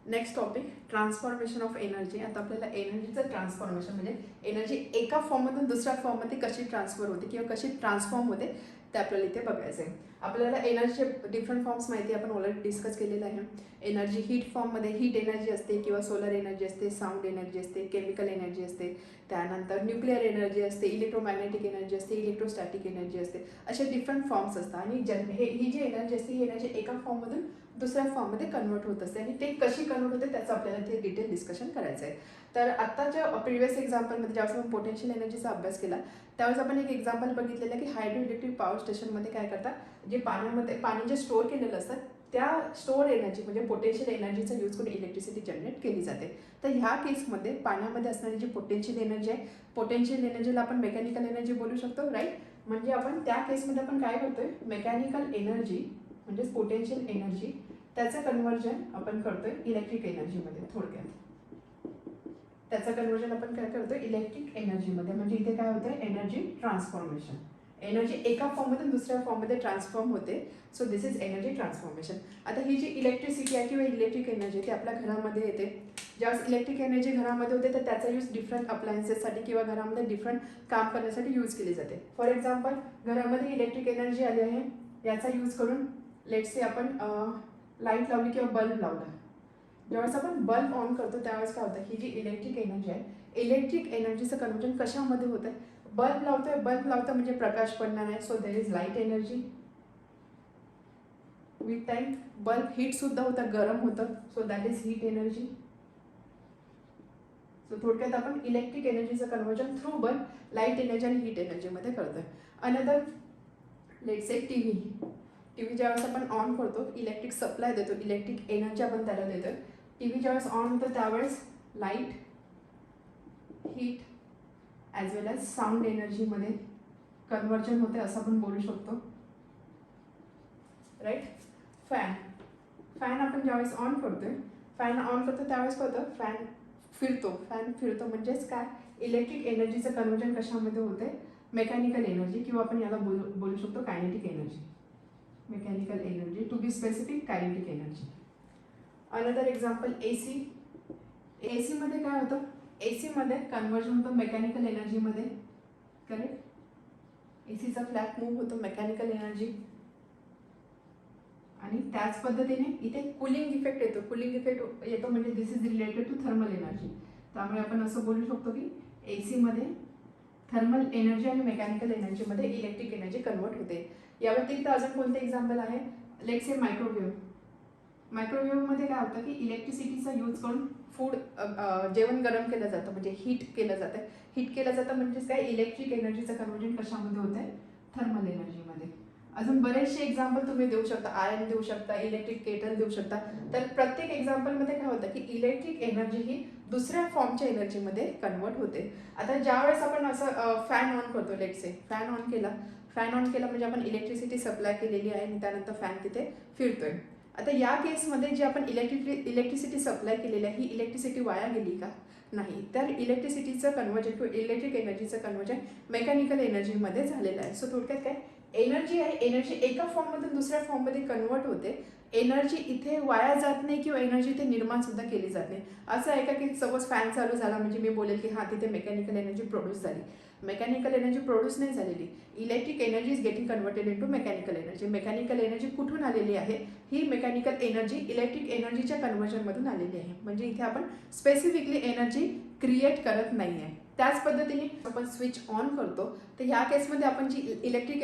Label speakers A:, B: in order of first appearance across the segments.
A: Next topic transformation of energy. आता आपल्याला एनर्जीचं transformation म्हणजे एनर्जी एका फॉर्ममधून दुसऱ्या फॉर्ममध्ये कशी ट्रान्सफर होते किंवा कशी ट्रान्सफॉर्म होते ते आपल्याला इथे बघायचं आहे. आपल्याला एनर्जीचे डिफरंट फॉर्म्स माहिती आहे, आपण ऑलरेडी डिस्कस केलेलं आहे. एनर्जी हीट फॉर्ममध्ये हीट एनर्जी असते किंवा सोलर एनर्जी असते, साऊंड एनर्जी असते, केमिकल एनर्जी असते, त्यानंतर न्यूक्लिअर एनर्जी असते, इलेक्ट्रोमॅग्नेटिक एनर्जी असते, इलेक्ट्रोस्टॅटिक एनर्जी असते. असे डिफरंट फॉर्म्स असतात आणि ही जी एनर्जी असते ही एनर्जी एका फॉर्ममधून दुसऱ्या फॉर्ममध्ये कन्वर्ट होत असते आणि ते कशी कन्वर्ट होते त्याचं आपल्याला ते डिटेल डिस्कशन करायचं आहे. तर आत्ताच्या प्रिव्हियस एक्झाम्पलमध्ये ज्यावेळेस आपण पोटेन्शियल एनर्जीचा अभ्यास केला त्यावेळेस आपण एक एक्झाम्पल बघितलेलं आहे की हायड्रो इलेक्ट्रिक पॉवर स्टेशनमध्ये काय करतात, जे पाणी जे स्टोअर केलेलं असतं त्या स्टोअर एनर्जी म्हणजे पोटेन्शियल एनर्जीचा यूज करून इलेक्ट्रिसिटी जनरेट केली जाते. तर ह्या केसमध्ये पाण्यामध्ये असणारी जी पोटेन्शियल एनर्जी आहे, पोटेन्शियल एनर्जीला आपण मेकॅनिकल एनर्जी बोलू शकतो, राईट. म्हणजे आपण त्या केसमध्ये आपण काय करतोय, मेकॅनिकल एनर्जी म्हणजेच पोटेन्शियल एनर्जी त्याचं कन्वर्जन आपण करतोय इलेक्ट्रिक एनर्जीमध्ये. थोडक्यात त्याचं कन्वर्जन आपण काय करतोय इलेक्ट्रिक एनर्जीमध्ये. म्हणजे इथे काय होतंय, एनर्जी ट्रान्सफॉर्मेशन. एनर्जी एका फॉर्ममधून दुसऱ्या फॉर्ममध्ये ट्रान्सफॉर्म होते. So this is energy transformation. आता ही जी इलेक्ट्रिसिटी आहे किंवा इलेक्ट्रिक एनर्जी ती आपल्या घरामध्ये येते. ज्यावेळेस इलेक्ट्रिक एनर्जी घरामध्ये होते तर त्याचा यूज डिफरंट अप्लायन्सेससाठी किंवा घरामध्ये डिफरंट काम करण्यासाठी यूज केली जाते. फॉर एक्झाम्पल, घरामध्ये इलेक्ट्रिक एनर्जी आली आहे, याचा यूज करून लेट्स से आपण लाईट लावली किंवा बल्ब लावला. ज्यावेळेस आपण बल्ब ऑन करतो त्यावेळेस काय होतं, ही जी इलेक्ट्रिक एनर्जी आहे, इलेक्ट्रिक एनर्जीचं कन्वर्जन कशामध्ये होतं, बल्ब लावतो म्हणजे प्रकाश पडणार आहे. So there is light energy. With time bulb heat सुद्धा होतं, गरम होतं. So that is heat energy. So थोडक्यात आपण इलेक्ट्रिक एनर्जीचं conversion through bulb, light energy आणि हीट एनर्जीमध्ये करतोय. अनदर लेट्स से टीव्ही ज्यावेळेस आपण ऑन करतो, इलेक्ट्रिक सप्लाय देतो, इलेक्ट्रिक एनर्जी आपण त्याला देतो. टीव्ही ज्यावेळेस ऑन होतं त्यावेळेस लाईट, हीट ॲज वेल ॲज साऊंड एनर्जीमध्ये कन्वर्जन होते असं आपण बोलू शकतो, राईट. फॅन आपण ज्यावेळेस ऑन करतोय त्यावेळेस काय होतं, फॅन फिरतो म्हणजेच काय, इलेक्ट्रिक एनर्जीचं कन्वर्जन कशामध्ये होते, मेकॅनिकल एनर्जी किंवा आपण याला बोलू शकतो kinetic energy. Mechanical energy to be specific, kinetic energy. Another example AC मध्ये काय होतं, एसी मध्ये कन्वर्जन होतं मेकॅनिकल एनर्जीमध्ये, करेक्ट. एसीचा फ्लॅट मूव्ह होतो मेकॅनिकल एनर्जी. आणि त्याच पद्धतीने इथे कुलिंग इफेक्ट येतो म्हणजे this is related to thermal energy. त्यामुळे आपण असं बोलू शकतो की एसी मध्ये थर्मल एनर्जी आणि मेकॅनिकल एनर्जीमध्ये इलेक्ट्रिक एनर्जी कन्वर्ट होते. या व्यतिरिक्त अजून कोणते एक्झाम्पल आहे, लेट्स से मायक्रोवेव्हमध्ये काय होतं की इलेक्ट्रिसिटीचा यूज करून जेवण गरम केलं जातं म्हणजे हीट केलं जातं म्हणजेच काय, इलेक्ट्रिक एनर्जीचं कन्वर्जन कशामध्ये होतं आहे, थर्मल एनर्जीमध्ये. अजून बरेचसे एक्झाम्पल तुम्ही देऊ शकता, आयर्न देऊ शकता, इलेक्ट्रिक केटल देऊ शकता. तर प्रत्येक एक्झाम्पलमध्ये काय होतं की इलेक्ट्रिक एनर्जी ही दुसऱ्या फॉर्मच्या एनर्जीमध्ये कन्वर्ट होते. आता ज्यावेळेस आपण असं फॅन ऑन करतो, लेट्स से फॅन ऑन केला म्हणजे आपण इलेक्ट्रिसिटी सप्लाय केलेली आहे आणि त्यानंतर फॅन तिथे फिरतोय. आता या केसमध्ये जी आपण इलेक्ट्रिसिटी सप्लाय केलेली आहे ही इलेक्ट्रिसिटी वाया गेली का, नाही. तर इलेक्ट्रिसिटीचं कन्वर्जन किंवा इलेक्ट्रिक एनर्जीचं कन्वर्जन मेकॅनिकल एनर्जीमध्ये झालेलं आहे. सो थोडक्यात काय, एनर्जी आहे, एनर्जी एका फॉर्ममधून दुसऱ्या फॉर्ममध्ये कन्वर्ट होते. एनर्जी इथे वाया जात नाही किंवा एनर्जी इथे निर्माण सुद्धा केली जात नाही. असं आहे का की सपोज फॅन चालू झाला म्हणजे मी बोलेल की हां तिथे मेकॅनिकल एनर्जी प्रोड्यूस झाली. मेकॅनिकल एनर्जी प्रोड्यूस नाही झालेली. Electric energy is getting converted into mechanical energy. Mechanical energy कुठून आलेली आहे, ही मेकॅनिकल एनर्जी इलेक्ट्रिक एनर्जीच्या कन्वर्जनमधून आलेली आहे. म्हणजे इथे आपण स्पेसिफिकली एनर्जी क्रिएट करत नाही आहे. त्याच पद्धतीने आपण स्विच ऑन करतो तर ह्या केसमध्ये आपण जी इलेक्ट्रिक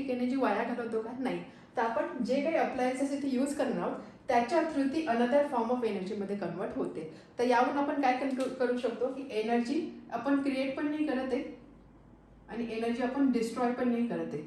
A: एनर्जी वाया घालवतो का, नाही. तर आपण जे काही अप्लायन्सेस इथे यूज करणार आहोत त्याच्या थ्रू ती अनदर फॉर्म ऑफ एनर्जीमध्ये कन्वर्ट होते. तर यावरून आपण काय करू शकतो की एनर्जी आपण क्रिएट पण नाही करत आहे आणि एनर्जी आपण डिस्ट्रॉय पण नाही करत आहे.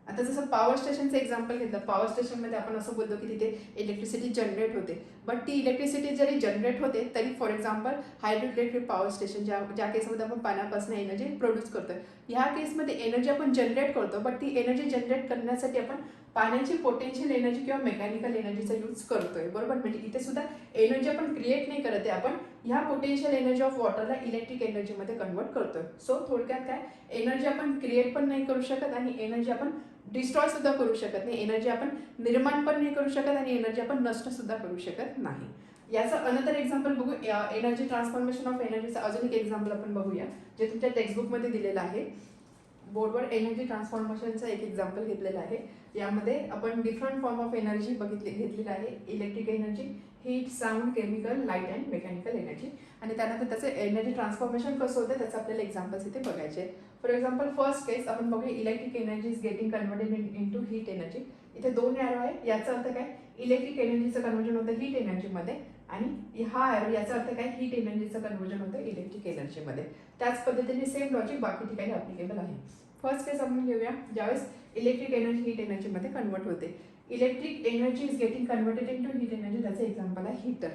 A: आता जसं पॉवर स्टेशनचं एक्झाम्पल घेतलं, पॉवर स्टेशनमध्ये आपण असं बोलतो की तिथे इलेक्ट्रिसिटी जनरेट होते. बट ती इलेक्ट्रिसिटी जरी जनरेट होते तरी for example hydro electric power station ज्या केसमध्ये आपण पाण्यापासून एनर्जी प्रोड्यूस करतोय, ह्या केसमध्ये एनर्जी आपण जनरेट करतो बट ती एनर्जी जनरेट करण्यासाठी आपण पाण्याची पोटेन्शियल एनर्जी किंवा मेकॅनिकल एनर्जीचा यूज करतोय, बरोबर. म्हणजे इथे सुद्धा एनर्जी आपण क्रिएट नाही करत आहे, आपण ह्या पोटेन्शियल एनर्जी ऑफ वॉटरला इलेक्ट्रिक एनर्जीमध्ये कन्वर्ट करतोय. सो थोडक्यात काय, एनर्जी आपण क्रिएट पण नाही करू शकत आणि एनर्जी आपण डिस्ट्रॉय सुद्धा करू शकत नाही. एनर्जी आपण निर्माण पण नाही करू शकत आणि एनर्जी आपण नष्ट सुद्धा करू शकत नाही. याचं अनदर एक्झाम्पल बघू. एनर्जी ट्रान्सफॉर्मेशन ऑफ एनर्जीचं अजून एक एक्झाम्पल आपण बघूया, जे तुमच्या टेक्स्टबुकमध्ये दिलेलं आहे. बोर्डवर एनर्जी ट्रान्सफॉर्मेशनचं एक एक्झाम्पल घेतलेलं आहे. यामध्ये आपण डिफरंट फॉर्म ऑफ एनर्जी घेतलेलं आहे. Electric energy, heat, sound, chemical, light and mechanical energy. आणि त्यानंतर त्याचं एनर्जी ट्रान्सफॉर्मेशन कसं होतं त्याचं आपल्याला एक्झाम्पल्स इथे बघायचे. फॉर एक्झाम्पल फर्स्ट केस आपण बघूया, electric energy is getting converted into heat energy. इथे 2 एरो आहे. याचा अर्थ काय, इलेक्ट्रिक एनर्जीचं कन्वर्जन होतं हीट एनर्जीमध्ये, आणि हा एरो याचा अर्थ काय, हीट एनर्जीचं कन्वर्जन होतं इलेक्ट्रिक एनर्जीमध्ये. त्याच पद्धतीने सेम लॉजिक बाकी ठिकाणी अप्लिकेबल आहे. फर्स्ट केस आपण घेऊया, ज्यावेळेस इलेक्ट्रिक एनर्जी हीट एनर्जीमध्ये कन्वर्ट होते. Electric energy is getting converted into heat energy. त्याचं एक्झाम्पल आहे हीटर.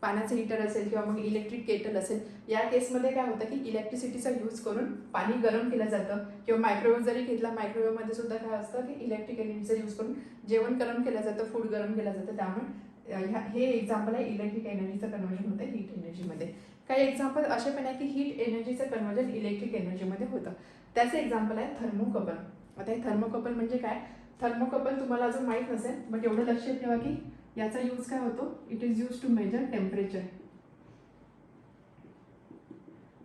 A: पाण्याचं हीटर असेल किंवा मग इलेक्ट्रिक केटल असेल. या केसमध्ये काय होतं की इलेक्ट्रिसिटीचा यूज करून पाणी गरम केलं जातं. किंवा मायक्रोवेव्ह जरी घेतला, मायक्रोवेव्हमध्ये सुद्धा काय असतं की इलेक्ट्रिक एनर्जीचा यूज करून जेवण गरम केलं जातं, फूड गरम केलं जातं. त्यामुळे हे एक्झाम्पल आहे इलेक्ट्रिक एनर्जीचं कन्वर्जन होतं हीट एनर्जीमध्ये. काही एक्झाम्पल असे पण आहे की हीट एनर्जीचं कन्वर्जन इलेक्ट्रिक एनर्जीमध्ये होतं. त्याचं एक्झाम्पल आहे थर्मोकपल. आता हे थर्मोकपल म्हणजे काय, थर्मोकपल तुम्हाला अजून माहीत नसेल, बट एवढं लक्षात ठेवा की याचा यूज काय होतो, it is use to measure temperature.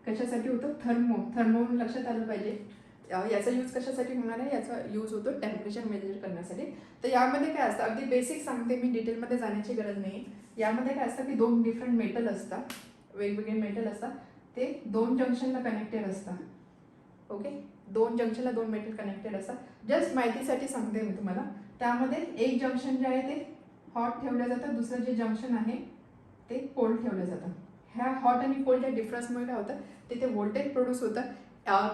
A: कशासाठी होतं, थर्मो लक्षात आलं पाहिजे. याचा यूज कशासाठी होणार आहे, याचा यूज होतो टेम्परेचर मेजर करण्यासाठी. तर यामध्ये काय असतं, अगदी बेसिक सांगते मी, डिटेलमध्ये जाण्याची गरज नाही. यामध्ये काय असतं की 2 डिफरंट मेटल असतात, वेगवेगळे मेटल असतात. ते 2 जंक्शनला कनेक्टेड असतात. ओके, 2 जंक्शनला 2 मेटल कनेक्टेड असतात. जस्ट माहितीसाठी सांगते मी तुम्हाला. त्यामध्ये एक जंक्शन जे आहे ते हॉट ठेवलं जातं, दुसरं जे जंक्शन आहे ते कोल्ड ठेवलं जातं. ह्या हॉट आणि कोल्डच्या डिफरन्समुळे काय होतं, तिथे व्होल्टेज प्रोड्यूस होतं,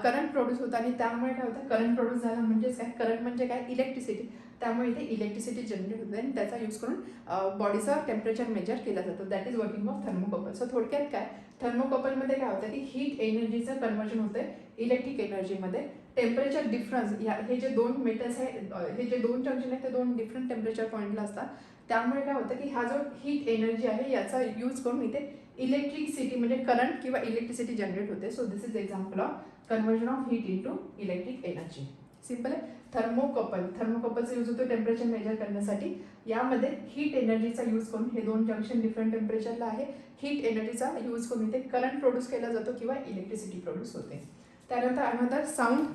A: करंट प्रोड्यूस होतं. आणि त्यामुळे काय होतं, करंट प्रोड्यूस झाला म्हणजेच काय, करंट म्हणजे काय, इलेक्ट्रिसिटी. त्यामुळे इथे इलेक्ट्रिसिटी जनरेट होते आणि त्याचा यूज करून बॉडीचं टेम्परेचर मेजर केलं जातं. That is working of thermocouple. So थोडक्यात काय, थर्मोकपलमध्ये काय होतं की हीट एनर्जीचं कन्वर्जन होतं इलेक्ट्रिक एनर्जीमध्ये. टेम्परेचर डिफरन्स, हे जे 2 मेटल्स आहे, हे जे 2 जंक्शन आहेत ते 2 डिफरंट टेम्परेचर पॉईंटला असतात. त्यामुळे काय होतं की हा जो हीट एनर्जी आहे याचा यूज करून इथे इलेक्ट्रिसिटी म्हणजे करंट किंवा इलेक्ट्रिसिटी जनरेट होते. So this is example of conversion of heat into electric energy. Simple आहे. थर्मोकपलचा यूज होतो टेम्परेचर मेजर करण्यासाठी. यामध्ये हीट एनर्जीचा यूज करून, हे 2 जंक्शन डिफरंट टेम्परेचरला आहे, हीट एनर्जीचा यूज करून इथे करंट प्रोड्यूस केला जातो किंवा इलेक्ट्रिसिटी प्रोड्यूस होते. त्यानंतर another sound,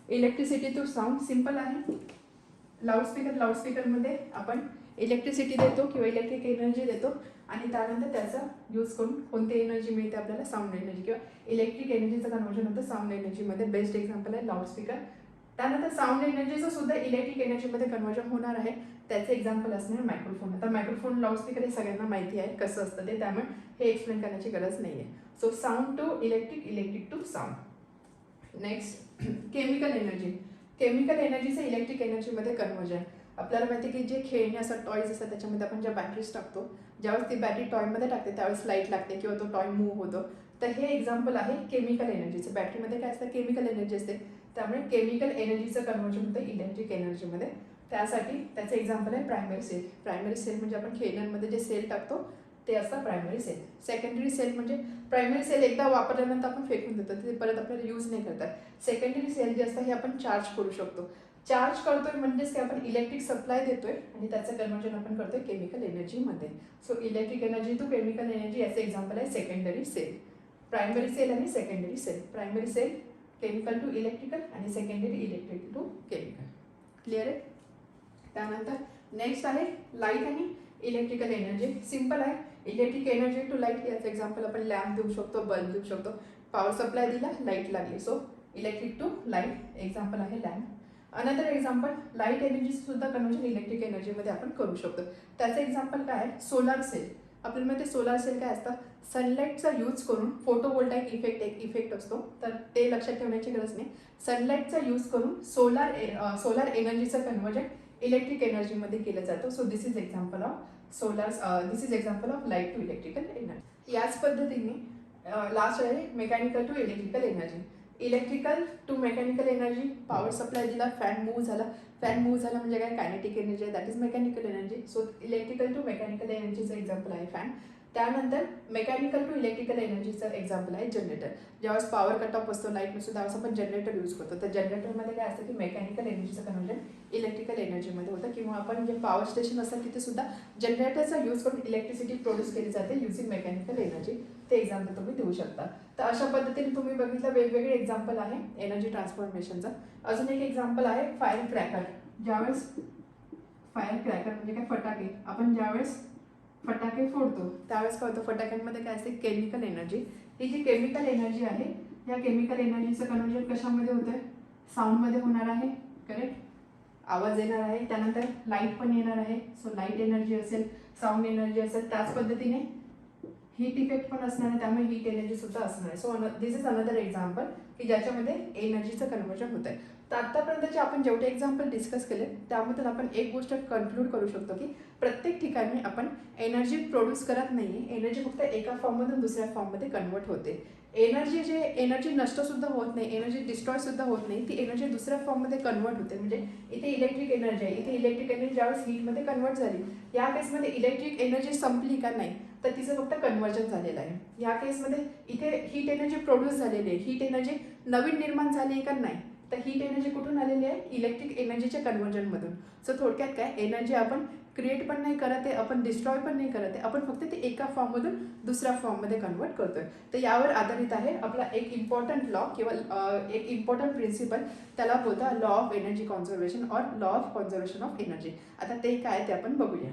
A: electricity to sound. Simple आहे. लाऊडस्पीकरमध्ये आपण इलेक्ट्रिसिटी देतो किंवा इलेक्ट्रिक एनर्जी देतो, आणि त्यानंतर त्याचा यूज करून कोणती एनर्जी मिळते आपल्याला, साऊंड एनर्जी किंवा इलेक्ट्रिक एनर्जीचं कन्वर्जन होतं साऊंड एनर्जीमध्ये. बेस्ट एक्झाम्पल आहे लाऊडस्पीकर. त्यानंतर साऊंड एनर्जीचं सुद्धा इलेक्ट्रिक एनर्जीमध्ये कन्वर्जन होणार आहे. त्याचे एक्झाम्पल असणार मायक्रोफोन. आता मायक्रोफोन, लाऊडस्पीकर हे सगळ्यांना माहिती आहे कसं असतं ते, त्यामुळे हे एक्सप्लेन करण्याची गरज नाही आहे. So sound to electric, electric to sound. Next, chemical energy. Chemical एनर्जीचं इलेक्ट्रिक एनर्जीमध्ये कन्वर्जन. आपल्याला माहिती आहे की जे खेळणे असतात, टॉयज असतात, त्याच्यामध्ये आपण ज्या बॅटरीज टाकतो, ज्यावेळेस ती बॅटरी टॉयमध्ये टाकते त्यावेळेस लाईट लागते किंवा तो टॉय मूव्ह होतो. तर हे एक्झाम्पल आहे केमिकल एनर्जीचं. बॅटरीमध्ये काय असतं, केमिकल एनर्जी असते. त्यामुळे केमिकल एनर्जीचं कन्वर्जन होतं इलेक्ट्रिक एनर्जीमध्ये. त्यासाठी त्याचं एक्झाम्पल आहे प्रायमरी सेल. प्रायमरी सेल म्हणजे आपण खेळण्यांमध्ये जे सेल टाकतो ते असतं प्रायमरी सेल. सेकंडरी सेल म्हणजे, प्रायमरी सेल एकदा वापरल्यानंतर आपण फेकून देतो, ते परत आपल्याला यूज नाही करतात. सेकंडरी सेल जे असतं हे आपण चार्ज करू शकतो. चार्ज करतोय म्हणजेच की आपण इलेक्ट्रिक सप्लाय देतोय आणि त्याचं कन्वर्जन आपण करतोय केमिकल एनर्जीमध्ये. So electric energy to chemical energy याचं एक्झाम्पल आहे सेकंडरी सेल. प्रायमरी सेल आणि secondary cell. Primary cell chemical to electrical आणि secondary electric to chemical. Clear आहे. त्यानंतर नेक्स्ट आहे लाईट आणि इलेक्ट्रिकल एनर्जी. सिम्पल आहे. इलेक्ट्रिक एनर्जी टू लाईट याचं एक्झाम्पल आपण लॅम्प देऊ शकतो, बल्ब देऊ शकतो. पॉवर सप्लाय दिला, लाईट लागली. So electric to light example आहे lamp. Another example, light energy सुद्धा कन्वर्जन इलेक्ट्रिक एनर्जीमध्ये आपण करू शकतो. त्याचं एक्झाम्पल काय आहे, सोलार सेल. आपल्याला माहिती सोलार सेल काय असतं, सनलाईटचा यूज करून फोटोवोल्टाईक इफेक्ट, एक इफेक्ट असतो, तर ते लक्षात ठेवण्याची गरज नाही. सनलाईटचा यूज करून सोलार एनर्जीचं कन्वर्जन इलेक्ट्रिक एनर्जीमध्ये केलं जातं. So this is example of this is example of light to electrical energy. याच पद्धतीने लास्ट आहे mechanical to electrical energy. Electrical to mechanical energy, power supply दिला, फॅन मूव्ह झाला. फॅन मूव्ह झाला म्हणजे काय, कायनेटिक एनर्जी आहे, that is mechanical energy. So electrical to mechanical एनर्जीचं एक्झाम्पल आहे फॅन. त्यानंतर मेकॅनिकल टू इलेक्ट्रिकल एनर्जीचं एक्झाम्पल आहे जनरेटर. ज्यावेळेस पॉवर कट ऑफ असतो, लाईट नसतो, त्यावेळेस आपण जनरेटर यूज करतो. तर जनरेटरमध्ये काय असतं की मेकॅनिकल एनर्जीचं कन्वर्जन इलेक्ट्रिकल एनर्जीमध्ये होतं, किंवा आपण जे पॉवर स्टेशन असतात तिथे सुद्धा जनरेटरचा यूज करून इलेक्ट्रिसिटी प्रोड्यूस केली जाते युझिंग मेकॅनिकल एनर्जी. ते एक्झाम्पल तुम्ही देऊ शकता. तर अशा पद्धतीने तुम्ही बघितलं वेगवेगळे एक्झाम्पल आहे एनर्जी ट्रान्सफॉर्मेशनचं. अजून एक एक्झाम्पल आहे फायर क्रॅकर. ज्यावेळेस फायर क्रॅकर म्हणजे काय, फटाके. आपण ज्यावेळेस फटाके फोडतो त्यावेळेस काय होतं, फटाक्यांमध्ये काय असते, केमिकल एनर्जी. ही जी केमिकल एनर्जी आहे या केमिकल एनर्जीचं कन्वर्जन कशामध्ये होतं आहे, साऊंडमध्ये होणार आहे. करेक्ट, आवाज येणार आहे. त्यानंतर लाईट पण येणार आहे. सो लाईट एनर्जी असेल, साऊंड एनर्जी असेल. त्याच पद्धतीने हीट इफेक्ट पण असणार आहे, त्यामुळे हीट एनर्जी सुद्धा असणार आहे. So this is another example की ज्याच्यामध्ये एनर्जीचं कन्वर्जन होतं आहे. तर आत्तापर्यंतचे आपण जेवढे एक्झाम्पल डिस्कस केले त्यामधून आपण एक गोष्ट कन्क्लूड करू शकतो की प्रत्येक ठिकाणी आपण एनर्जी प्रोड्यूस करत नाही आहे. एनर्जी फक्त एका फॉर्ममधून दुसऱ्या फॉर्ममध्ये कन्वर्ट होते. एनर्जी नष्टसुद्धा होत नाही, एनर्जी डिस्ट्रॉयसुद्धा होत नाही, ती एनर्जी दुसऱ्या फॉर्ममध्ये कन्वर्ट होते. म्हणजे इथे इलेक्ट्रिक एनर्जी आहे, इथे इलेक्ट्रिक एनर्जी ज्यावेळेस हीटमध्ये कन्वर्ट झाली, या केसमध्ये इलेक्ट्रिक एनर्जी संपली का, नाही, तर तिचं फक्त कन्वर्जन झालेलं आहे. या केसमध्ये इथे हीट एनर्जी प्रोड्यूस झालेली आहे, हीट एनर्जी नवीन निर्माण झाली आहे का, नाही, तर हीट एनर्जी कुठून आलेली आहे, इलेक्ट्रिक एनर्जीच्या कन्वर्जनमधून. सो थोडक्यात काय, एनर्जी आपण क्रिएट पण नाही करत आहे, आपण डिस्ट्रॉय पण नाही करत आहे, आपण फक्त ते एका फॉर्ममधून दुसऱ्या फॉर्ममध्ये कन्वर्ट करतोय. तर यावर आधारित आहे आपला एक इम्पॉर्टंट लॉ किंवा एक इम्पॉर्टंट प्रिन्सिपल, त्याला बोलता लॉ ऑफ एनर्जी कॉन्झर्वेशन और law of conservation of energy. आता ते काय ते आपण बघूया.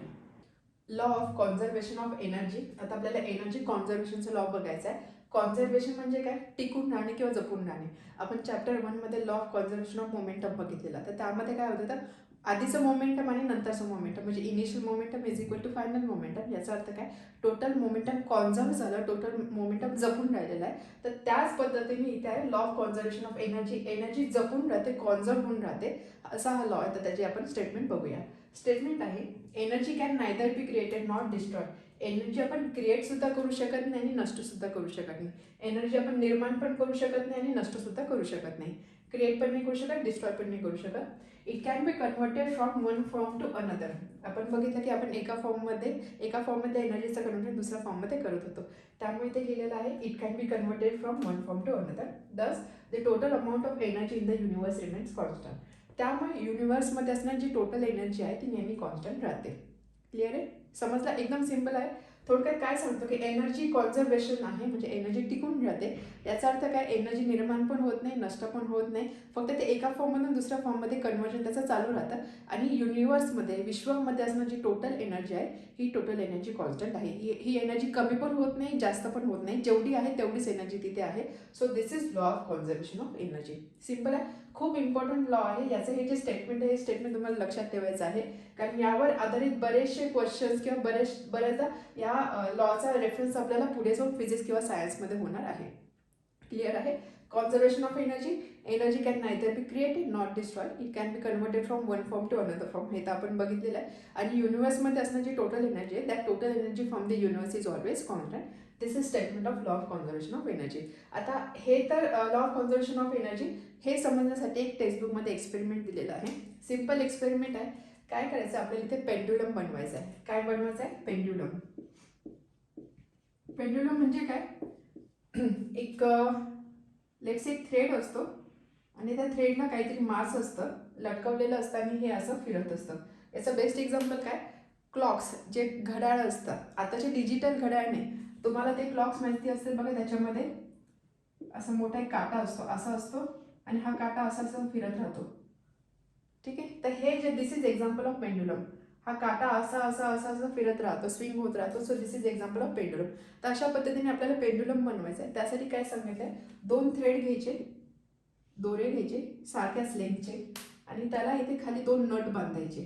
A: Law of conservation of energy. आता आपल्याला एनर्जी कॉन्झर्वेशनचा लॉ बघायचा आहे. कॉन्झर्वेशन म्हणजे काय, टिकून राहणे किंवा जपून राहणे. आपण चॅप्टर 1मध्ये law of conservation of momentum बघितलेला. तर त्यामध्ये काय होतं, तर आधीचं मोमेंटम आणि नंतरचं मोमेंटम म्हणजे initial momentum is equal to final momentum. याचा अर्थ काय, टोटल मोमेंटम कॉन्झर्व झालं, टोटल मोमेंटम जपून राहिलेलं आहे. तर त्याच पद्धतीने इथे आहे law of conservation of energy. Energy जपून राहते, कॉन्झर्व होऊन राहते, असा हा लॉ आहे. तर त्याची आपण स्टेटमेंट बघूया. स्टेटमेंट आहे, energy can neither be created not destroy. Energy आपण क्रिएट सुद्धा करू शकत नाही आणि नष्ट सुद्धा करू शकत नाही. एनर्जी आपण निर्माण पण करू शकत नाही आणि नष्ट सुद्धा करू शकत नाही. क्रिएट पण नाही करू शकत, डिस्ट्रॉय पण नाही करू शकत. It can be converted from one form to another. आपण बघितलं की आपण एका फॉर्ममध्ये एनर्जीचं कन्वर्जन दुसऱ्या फॉर्ममध्ये करत होतो. त्यामुळे ते लिहिलेलं आहे, it can be converted from one form to another. Thus the total amount of energy in the universe remains constant. त्यामुळे युनिवर्समध्ये असणारी जी टोटल एनर्जी आहे ती नेहमी कॉन्स्टंट राहते. क्लिअर आहे, समजला, एकदम सिम्पल आहे. थोडक्यात काय सांगतो की एनर्जी कॉन्झर्वेशन आहे म्हणजे एनर्जी टिकून राहते. याचा अर्थ काय, एनर्जी निर्माण पण होत नाही, नष्ट पण होत नाही, फक्त ते एका फॉर्ममधून दुसऱ्या फॉर्ममध्ये कन्वर्जन त्याचं चालू राहतं. आणि युनिवर्समध्ये, विश्वामध्ये असणारी जी टोटल एनर्जी आहे ही टोटल एनर्जी कॉन्स्टंट आहे. ही एनर्जी कमी पण होत नाही, जास्त पण होत नाही, जेवढी आहे तेवढीच एनर्जी तिथे आहे. So this is law of conservation of energy. Simple आहे, खूप इम्पॉर्टंट लॉ आहे. याचं हे जे स्टेटमेंट आहे हे स्टेटमेंट तुम्हाला लक्षात ठेवायचं आहे, कारण यावर आधारित बरेचसे क्वेश्चन्स किंवा बऱ्याचदा या लॉचा रेफरन्स आपल्याला पुढे जाऊन फिजिक्स किंवा सायन्समध्ये होणार आहे. क्लिअर आहे. Conservation of energy, energy can neither be created not destroy, it can be converted from one form to another form. हे तर आपण बघितलेलं आहे. आणि युनिवर्समध्ये असणारी टोटल एनर्जी आहे, that total energy from the universe is always constant. This is statement of law of conservation of energy. आता हे तर law of conservation of energy हे समजण्यासाठी एक टेक्स्टबुकमध्ये एक्सपेरिमेंट दिलेला आहे. सिम्पल एक्सपेरिमेंट आहे. काय करायचं, आपल्याला इथे पेंड्युलम बनवायचं आहे. काय बनवायचं आहे, पेंड्युलम. पेंड्युलम म्हणजे काय, एक लेट्स एक थ्रेड असतो आणि त्या थ्रेडला काहीतरी मास असतं, लटकवलेलं असतं आणि हे असं फिरत असतं. याचं बेस्ट एक्झाम्पल काय, क्लॉक्स, जे घड्याळ असतं. आताचे डिजिटल घड्याळ नाही, तुम्हाला ते क्लॉक्स माहिती असतील बघा, त्याच्यामध्ये असा मोठा एक काटा असतो, असा असतो आणि हा काटा असा असा फिरत राहतो. ठीक आहे, तर हे जे दिस इज एक्झाम्पल ऑफ पेंड्युलम. हा काटा असा असा असा असा फिरत राहतो, स्विंग होत राहतो. So this is example of pendulum. तर अशा पद्धतीने आपल्याला पेंड्युलम बनवायचं आहे. त्यासाठी काय सांगितलं आहे, 2 थ्रेड घ्यायचे, दोरे घ्यायचे सारख्याच लेंथचे आणि त्याला इथे खाली 2 नट बांधायचे.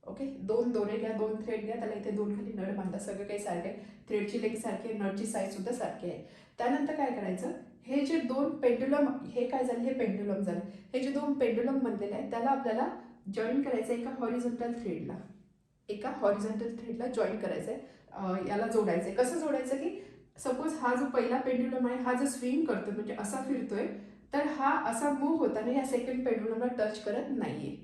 A: ओके, 2 दोरे घ्या, 2 थ्रेड घ्या, त्याला इथे 2 खाली नट बांधा. सगळं काही सारखं आहे, थ्रेडची लेंथ सारखी आहे, नटची साईज सुद्धा सारखी आहे. त्यानंतर काय करायचं, हे जे 2 पेंड्युलम, हे काय झालं, हे पेंड्युलम झालं. हे जे 2 पेंड्युलम बनलेले आहेत त्याला आपल्याला जॉईन करायचं एका हॉरिझॉन्टल थ्रेडला. एका हॉरिझॉन्टल थ्रेडला जॉईन करायचं आहे, याला जोडायचं आहे. कसं जोडायचं की सपोज हा जो पहिला पेंड्युलम आहे हा जो स्विंग करतोय म्हणजे असा फिरतोय, तर हा असा मूव्ह होताना या सेकंड पेंड्युलमला टच करत नाहीये.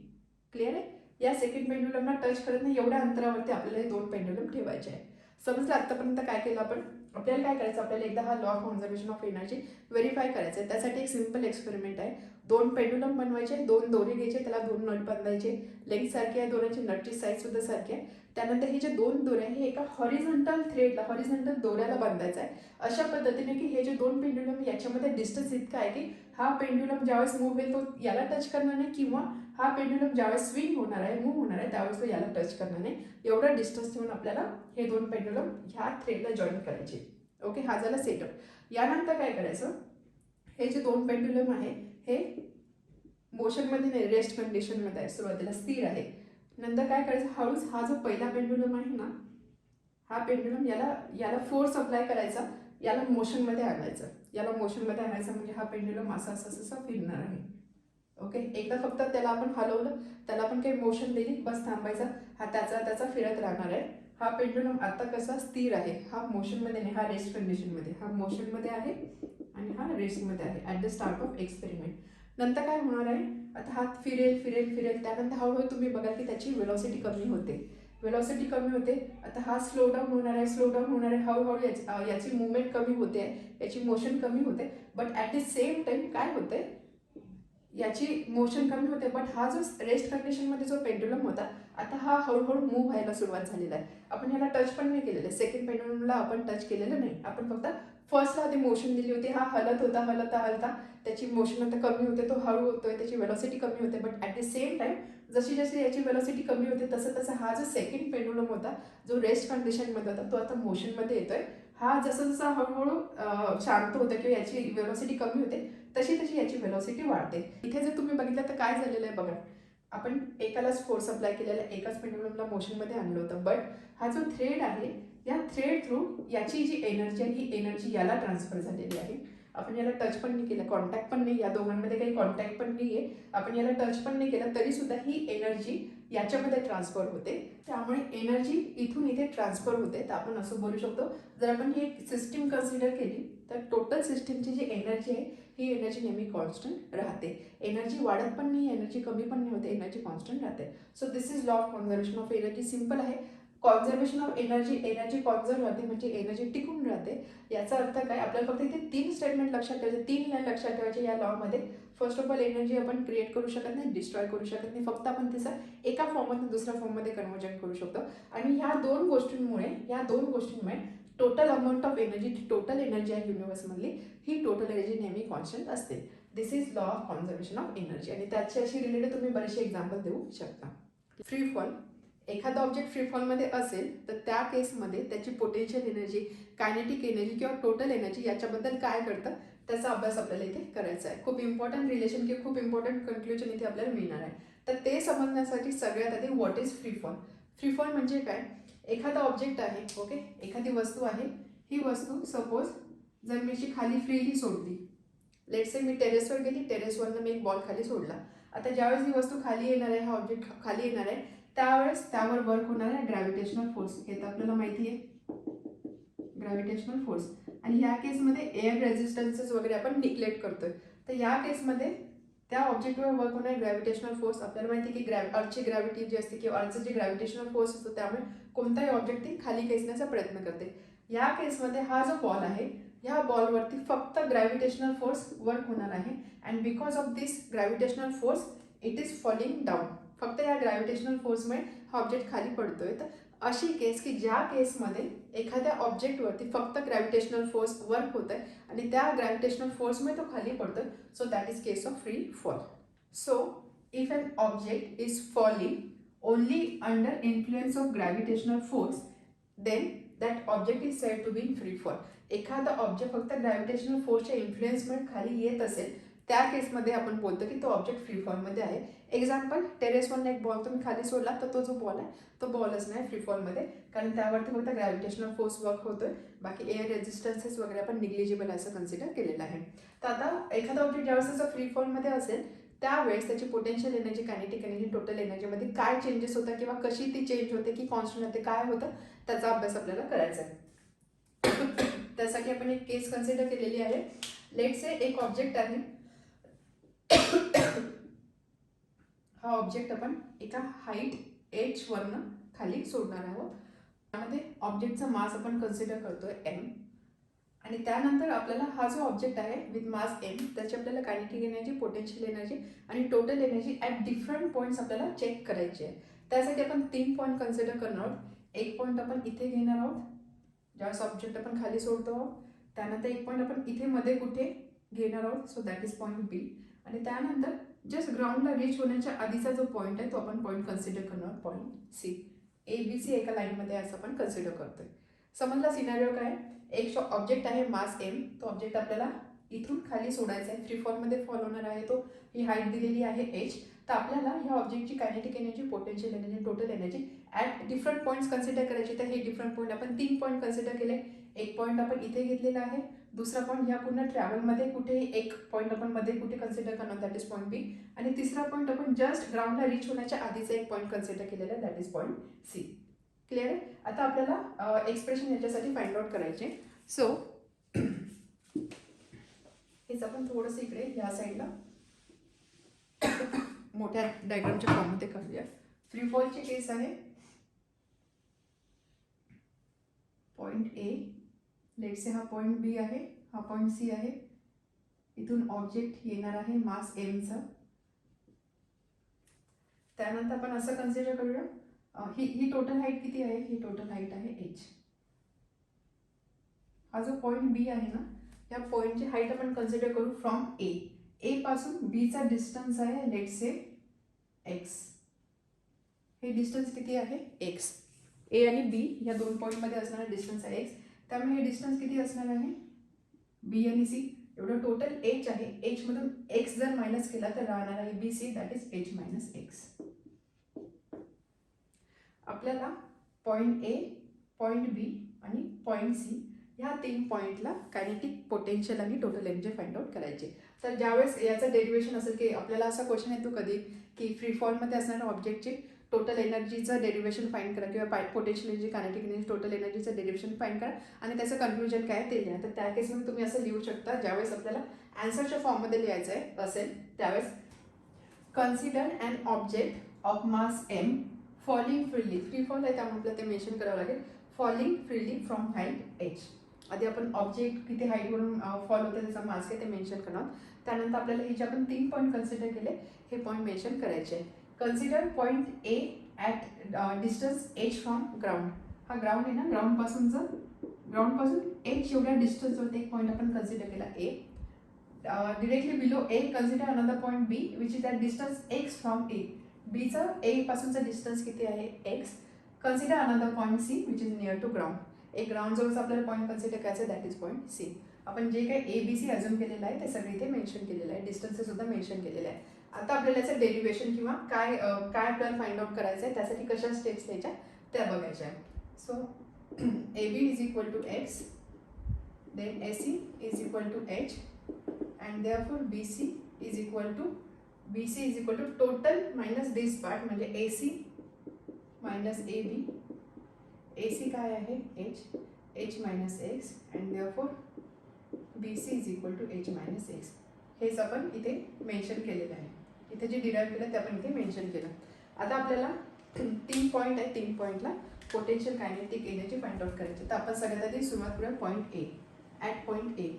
A: क्लिअर आहे, या सेकंड पेंड्युलमला टच करत नाही, एवढ्या अंतरावरती आपल्याला हे 2 पेंड्युलम ठेवायचे आहे. समजलं आतापर्यंत काय केलं आपण. आपल्याला काय करायचं, आपल्याला एकदा हा law of conservation of energy verify करायचं आहे. त्यासाठी एक सिम्पल एक्सपेरिमेंट आहे. 2 पेंडुलम बनवायचे, 2 दोरे घ्यायचे, त्याला 2 नट बांधायचे. लेंथ सारखी आहे दोऱ्याची, नटची साईज सुद्धा सारखी आहे. त्यानंतर हे जे 2 दोरे आहे हे एका हॉरिझॉन्टल थ्रेडला, हॉरिझॉन्टल दोऱ्याला बांधायचं आहे. अशा पद्धतीने की हे जे 2 पेंडुलम याच्यामध्ये डिस्टन्स इतका आहे की हा पेंडुलम ज्यावेळेस मूव्ह होईल तो याला टच करणार नाही, किंवा हा पेंडुलम ज्यावेळेस स्विंग होणार आहे, मूव्ह होणार आहे, त्यावेळेस तो याला टच करणार नाही. एवढा डिस्टन्स ठेवून आपल्याला हे 2 पेंडुलम ह्या थ्रेडला जॉईन करायचे. ओके, हा झाला सेटअप. यानंतर काय करायचं, हे जे 2 पेंडुलम आहे हे मोशनमध्ये नाही, रेस्ट कंडिशनमध्ये आहे, सुरुवातीला स्थिर आहे. नंतर काय करायचं, हळूच हा जो पहिला पेंडुलम आहे ना, हा पेंडुलम याला फोर्स अप्लाय करायचा, याला मोशनमध्ये आणायचं. याला मोशनमध्ये आणायचं म्हणजे हा पेंडुलम असा असा फिरणार आहे. ओके, एकदा फक्त त्याला आपण हलवलं, त्याला आपण काही मोशन दिली, बस थांबायचा, हा त्याचा फिरत राहणार आहे. हा पेंडुलम आता कसा स्थिर आहे, हा मोशनमध्ये नाही, हा रेस्ट कंडिशनमध्ये, हा मोशनमध्ये आहे आणि हा रेस्टमध्ये आहे at the start of experiment. नंतर काय होणार आहे, आता हा फिरेल फिरेल फिरेल, त्यानंतर हळूहळू तुम्ही बघाल की त्याची वेलॉसिटी कमी होते, वेलॉसिटी कमी होते. आता हा स्लो डाऊन होणार आहे, स्लो डाऊन होणार आहे, हळूहळू याची मुवमेंट कमी होते, याची मोशन कमी होते. But at the same time काय होते, याची मोशन कमी होते. बट हा जो रेस्ट कंडिशनमध्ये जो पेंडुलम होता, आता हा हळूहळू मूव्ह व्हायला सुरुवात झालेला आहे. आपण याला टच पण नाही केलेलं आहे, सेकंड पेंडुलमला आपण टच केलेलं नाही, आपण फक्त फर्स्टला आधी मोशन दिली होती. हा हलत होता, हलता हलता त्याची मोशन आता कमी होते, तो हळू होतोय, त्याची वेलॉसिटी कमी होते. But at the same time जशी जशी याची वेलॉसिटी कमी होते तसं तसं हा जो सेकंड पेंडुलम होता, जो रेस्ट कंडिशनमध्ये होता, तो आता मोशनमध्ये येतोय. हा जसं जसं हळूहळू शांत होतं किंवा याची वेलॉसिटी कमी होते, तशी तशी याची वेलॉसिटी वाढते. इथे जर तुम्ही बघितलं तर काय झालेलं आहे बघा, आपण एकालाच फोर्स अप्लाय केलेला, एकाच पेंडुलमला मोशनमध्ये आणलं होतं. बट हा जो थ्रेड आहे, या थ्रेड थ्रू याची जी एनर्जी आहे, ही एनर्जी याला ट्रान्सफर झालेली आहे. आपण याला टच पण नाही केलं, कॉन्टॅक्ट पण नाही, या दोघांमध्ये काही कॉन्टॅक्ट पण नाही आहे, आपण याला टच पण नाही केलं, तरी सुद्धा ही एनर्जी याच्यामध्ये ट्रान्सफर होते. त्यामुळे एनर्जी इथून इथे ट्रान्सफर होते. तर आपण असं बोलू शकतो, जर आपण ही एक सिस्टीम कन्सिडर केली तर टोटल सिस्टीमची जी एनर्जी आहे, ही एनर्जी नेहमी कॉन्स्टंट राहते. एनर्जी वाढत पण नाही, एनर्जी कमी पण नाही होते, एनर्जी कॉन्स्टंट राहते. So this is law of conservation of energy. Simple आहे. Conservation of energy, energy conserve राहते म्हणजे एनर्जी टिकून राहते. याचा अर्थ काय, आपल्याला फक्त इथे 3 स्टेटमेंट लक्षात ठेवायचे, 3 लाईन लक्षात ठेवायचे या लॉमध्ये. फर्स्ट ऑफ ऑल, एनर्जी आपण क्रिएट करू शकत नाही, डिस्ट्रॉय करू शकत नाही, फक्त आपण तिचं एका फॉर्ममधून दुसऱ्या फॉर्ममध्ये कन्वर्जन करू शकतो. आणि ह्या 2 गोष्टींमुळे total amount of energy, total energy आहे युनिवर्समधली, ही टोटल एनर्जी नेहमी कॉन्स्टंट असते. This is law of conservation of energy. आणि त्याच्याशी रिलेटेड तुम्ही बरेचसे एक्झाम्पल देऊ शकता. फ्री फॉल, एखादा ऑब्जेक्ट फ्री फॉलमध्ये असेल तर त्या केसमध्ये त्याची पोटेन्शियल एनर्जी, कायनेटिक एनर्जी किंवा टोटल एनर्जी याच्याबद्दल काय करतं, त्याचा अभ्यास आपल्याला इथे करायचा आहे. खूप इम्पॉर्टंट रिलेशन किंवा खूप इम्पॉर्टंट कन्क्ल्युजन इथे आपल्याला मिळणार आहे. तर ते समजण्यासाठी सगळ्यात आधी what is free fall. Free fall म्हणजे काय, एखादा ऑब्जेक्ट आहे, ओके, एखादी वस्तू आहे, ही वस्तू सपोज जर मी अशी खाली फ्रीली सोडली, लेट्स से मी टेरेसवर गेली, टेरेसवरनं मी एक बॉल खाली सोडला. आता ज्यावेळेस ही वस्तू खाली येणार आहे, हा ऑब्जेक्ट खाली येणार आहे, त्यावेळेस त्यावर वर्क होणार आहे ग्रॅव्हिटेशनल फोर्स. हे तर आपल्याला माहिती आहे, ग्रॅव्हिटेशनल फोर्स. आणि ह्या केसमध्ये एअर रेझिस्टन्सेस वगैरे आपण निग्लेक्ट करतोय. तर या केसमध्ये त्या ऑब्जेक्टवर वर्क होणार ग्रॅव्हिटेशनल फोर्स. आपल्याला माहिती आहे की अर्थची ग्रॅव्हिटी जी असते किंवा अर्थचं जे ग्रॅव्हिटेशनल फोर्स असतो, त्यामुळे कोणताही ऑब्जेक्ट ती खाली खेचण्याचा प्रयत्न करते. या केसमध्ये हा जो बॉल आहे, ह्या बॉलवरती फक्त ग्रॅव्हिटेशनल फोर्स वर्क होणार आहे. And because of this gravitational force it is falling down. फक्त या ग्रॅव्हिटेशनल फोर्समुळे हा ऑब्जेक्ट खाली पडतोय. तर अशी केस की ज्या केसमध्ये एखाद्या ऑब्जेक्टवरती फक्त ग्रॅव्हिटेशनल फोर्स वर्क होत आहे आणि त्या ग्रॅव्हिटेशनल फोर्समुळे तो खाली पडतोय, so that is case of free fall. So if an object is falling only under influence of gravitational force, then that object is said to be in free fall. एखादा object फक्त gravitational फोर्सच्या इन्फ्लुएन्समुळे खाली येत असेल, त्या केसमध्ये आपण बोलतो की तो ऑब्जेक्ट फ्री फॉलमध्ये आहे. एक्झाम्पल, टेरेसवरनं एक बॉल तुम्ही खाली सोडला तर तो जो बॉल आहे तो बॉलच नाही फ्री फॉलमध्ये, कारण त्यावरती फक्त ग्रॅव्हिटेशनल फोर्स वर्क होतोय. बाकी एअर रेझिस्टन्सेस वगैरे आपण निग्लिजिबल असं कन्सिडर केलेलं आहे. तर आता एखादा ऑब्जेक्ट ज्यावेळेस त्याचा फ्री फॉलमध्ये असेल त्यावेळेस त्याची potential energy, kinetic energy, total एनर्जीमध्ये काय चेंजेस होतात किंवा कशी ती चेंज होते की कॉन्स्टंट होते, काय होतं, त्याचा अभ्यास आपल्याला करायचा आहे. त्यासाठी आपण एक केस कन्सिडर केलेली आहे. लेट्स से एक ऑब्जेक्ट आहे, हा ऑब्जेक्ट आपण एका हाईट h वरनं खाली सोडणार आहोत त्यामध्ये ऑब्जेक्टचा मास आपण कन्सिडर करतोय m, आणि त्यानंतर आपल्याला हा जो ऑब्जेक्ट आहे विथ मास m त्याची आपल्याला कायनेटिक एनर्जी, पोटेन्शियल एनर्जी आणि total energy at different points आपल्याला चेक करायची आहे. त्यासाठी आपण 3 पॉईंट कन्सिडर करणार आहोत. एक पॉईंट आपण इथे घेणार आहोत ज्यावेळेस ऑब्जेक्ट आपण खाली सोडतो आहोत. त्यानंतर एक पॉईंट आपण इथे मध्ये कुठे घेणार आहोत, so that is point b. आणि त्यानंतर जस्ट ग्राउंडला रीच होण्याच्या आधीचा जो पॉईंट आहे तो आपण पॉईंट कन्सिडर करणार आहोत, point c. A b c एका लाईनमध्ये असं आपण कन्सिडर करतोय. समजला सिनारिओ काय? एक ऑब्जेक्ट आहे मास एम, तो ऑब्जेक्ट आपल्याला इथून खाली सोडायचा आहे, फ्री फॉलमध्ये फॉल होणार आहे तो. ही हाईट दिलेली आहे एच. तर आपल्याला ह्या ऑब्जेक्टची kinetic energy, potential energy, total energy at different points consider करायची. तर हे डिफरंट पॉईंट आपण 3 पॉईंट कन्सिडर केले. एक पॉईंट आपण इथे घेतलेला आहे, दुसरा पॉईंट ह्या पूर्ण ट्रॅव्हलमध्ये कुठे एक पॉईंट आपण मध्ये कुठे कन्सिडर करणार, दॅट इज पॉईंट बी. आणि तिसरा पॉईंट आपण जस्ट ग्राउंडला रीच होण्याच्या आधीचा एक पॉईंट कन्सिडर केलेला आहे, that is point c. Clear आहे? आता आपल्याला एक्सप्रेशन याच्यासाठी फाइंड आउट करायचे. सो हेच आपण थोडंसं इकडे या साईडला मोठ्या डायग्रामच्या फॉर्ममध्ये करूया. फ्री फॉलची केस आहे पॉईंट ए, लेट से हा पॉईंट बी आहे, हा पॉईंट सी आहे. इथून ऑब्जेक्ट येणार आहे मास एमचा. त्यानंतर आपण असं कन्सिडर करूया, ही टोटल हाईट किती आहे? ही टोटल हाईट आहे एच. हा जो पॉईंट बी आहे ना, या पॉईंटची हाईट आपण कन्सिडर करू फ्रॉम ए. ए पासून बीचा डिस्टन्स आहे लेट से एक्स. हे डिस्टन्स किती आहे? एक्स. ए आणि बी या दोन पॉईंटमध्ये असणारा डिस्टन्स आहे एक्स. त्यामुळे हे डिस्टन्स किती असणार आहे? बी आणि सी एवढं टोटल एच आहे. एचमधून एक्स जर मायनस केला तर राहणार आहे b c, that is h minus x. आपल्याला पॉईंट ए, पॉईंट बी आणि पॉईंट सी ह्या 3 पॉईंटला कायनेटिक, पोटेन्शियल आणि टोटल एनर्जी फाइंड आउट करायचे. तर ज्यावेळेस याचं डेरिवेशन असेल की आपल्याला असा क्वेश्चन येतो कधी की फ्री फॉलमध्ये असणाऱ्या ऑब्जेक्टची टोटल एनर्जीचं डेरिवेशन फाइंड करा किंवा potential energy, kinetic energy, total एनर्जीचं डेरिवेशन फाइंड करा आणि त्याचं कन्क्लुजन काय ते लिहा. तर त्या केसमध्ये तुम्ही असं लिहू शकता, ज्यावेळेस आपल्याला आन्सरच्या फॉर्ममध्ये लिहायचं आहे असेल त्यावेळेस consider an object of mass m falling freely. Free fall आहे त्यामुळे आपल्याला ते मेन्शन करावं लागेल. Falling freely from height h. आधी आपण ऑब्जेक्ट किती हाईटवरून फॉल होतं त्याचा मास काय ते मेन्शन करणार. त्यानंतर आपल्याला हे जे आपण 3 पॉईंट कन्सिडर केले हे पॉईंट मेन्शन करायचे. Consider point A at distance H from ground. हा ग्राउंड आहे ना, ग्राउंडपासून एच एवढ्या डिस्टन्सवरती एक पॉईंट आपण कन्सिडर केला A. Directly below A consider another point B which is at distance X from A. बीचा ए पासूनचा डिस्टन्स किती आहे? X. Consider another point C which is near to ground. एक ग्राउंड जवळचा आपल्याला पॉईंट कन्सिडर करायचं, that is point C. आपण जे काही ए बी सी अजून केलेलं आहे ते सगळे इथे मेन्शन केलेलं आहे, डिस्टन्सेस सुद्धा मेन्शन केलेले आहे. आता आपल्याला याचं डेरिवेशन किंवा काय आपल्याला फाइंड आउट करायचं आहे, त्यासाठी कशा स्टेप्स घ्यायच्या त्या बघायच्या आहे. So A B is equal to X, then A C is equal to H, and therefore B C is equal to total minus this part म्हणजे A C minus A B. A C काय आहे? H. H minus X, and therefore B C is equal to H minus X. हेच आपण इथे mention केलेलं आहे. इथे जे डिराईव्ह केलं ते आपण इथे मेन्शन केलं. आता आपल्याला 3 पॉईंट आहे, 3 पॉईंटला potential, kinetic energy find out करायची. तर आपण सगळ्यात आधी सुरुवात करूया point A. At point A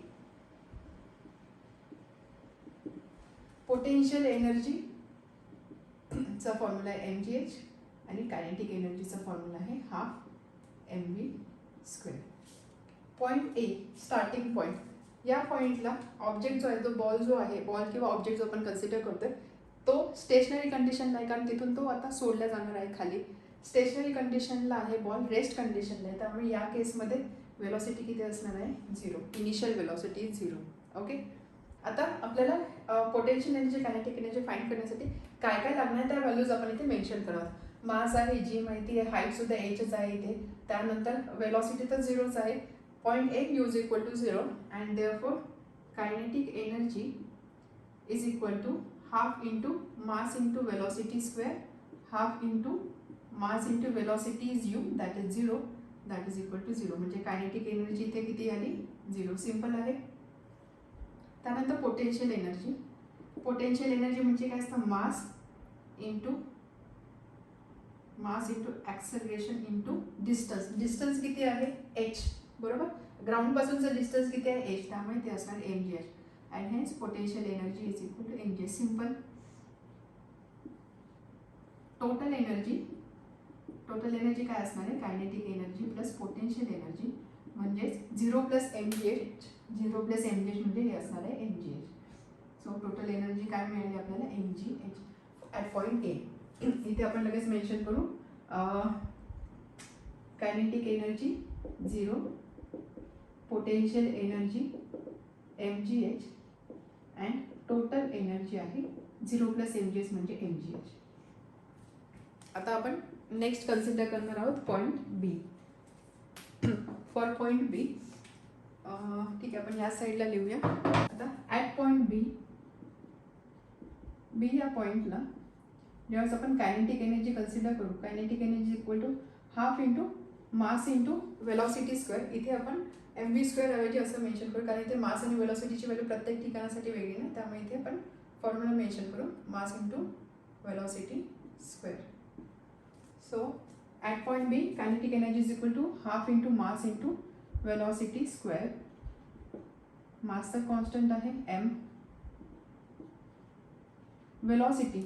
A: potential एनर्जीचा फॉर्म्युला आहे एम जी एच आणि कायनेटिक एनर्जीचा फॉर्म्युला आहे half M V square. Point A starting point. या पॉईंटला ऑब्जेक्ट जो आहे तो बॉल किंवा ऑब्जेक्ट जो आपण कन्सिडर करतोय तो स्टेशनरी कंडिशनला आहे, कारण तिथून तो आता सोडला जाणार आहे खाली. स्टेशनरी कंडिशनला आहे बॉल, रेस्ट कंडिशनला आहे. त्यामुळे या केसमध्ये वेलॉसिटी किती असणार आहे? 0. Initial velocity is 0. ओके. आता आपल्याला potential energy, kinetic energy find करण्यासाठी काय काय लागणार त्या व्हॅल्यूज आपण इथे मेन्शन करणार. मास आहे, जी माहिती आहे, हाईट सुद्धा एचच आहे इथे. त्यानंतर वेलॉसिटी तर 0च आहे. Point a is equal to 0 and therefore kinetic energy is equal to half into mass into velocity square. Half into mass into velocity is u, that is 0, that is equal to 0. म्हणजे kinetic energy इथे किती आली? 0. Simple आहे. त्यानंतर potential energy. Potential energy म्हणजे काय असतं? Mass into mass into acceleration into distance. Distance किती आहे h, बरोबर. ग्राउंडपासूनचं डिस्टन्स किती आहे h, त्यामुळे ते असणार mgh. And hence potential energy is equal to mgh. Simple. Total energy काय असणार आहे, kinetic energy plus potential energy म्हणजेच 0 प्लस mgh. 0 प्लस mgh म्हणजे हे असणार आहे mgh. सो टोटल एनर्जी काय मिळाली आपल्याला, mgh ॲट पॉईंट ए. इथे आपण लगेच मेन्शन करू, kinetic energy 0, potential energy mgh and total energy आहे 0 प्लस mgh म्हणजे mgh. आता आपण नेक्स्ट कन्सिडर करणार आहोत पॉईंट बी. फॉर पॉईंट बी, ठीक आहे, आपण या साईडला लिहूया. आता ॲट पॉईंट बी या पॉईंटला ज्यावेळेस आपण कायनेटिक एनर्जी कन्सिडर करू, kinetic energy equal to half into mass into velocity square. इथे आपण mv स्क्वेअर ऐवजी असं मेन्शन करू, कारण इथे मास आणि वेलॉसिटीची व्हॅल्यू प्रत्येक ठिकाणासाठी वेगळी ना, त्यामुळे इथे आपण फॉर्म्युला मेन्शन करू, मास into velocity square. So at point B, kinetic energy is equal to half into mass into velocity square. Mass तर constant आहे m. velocity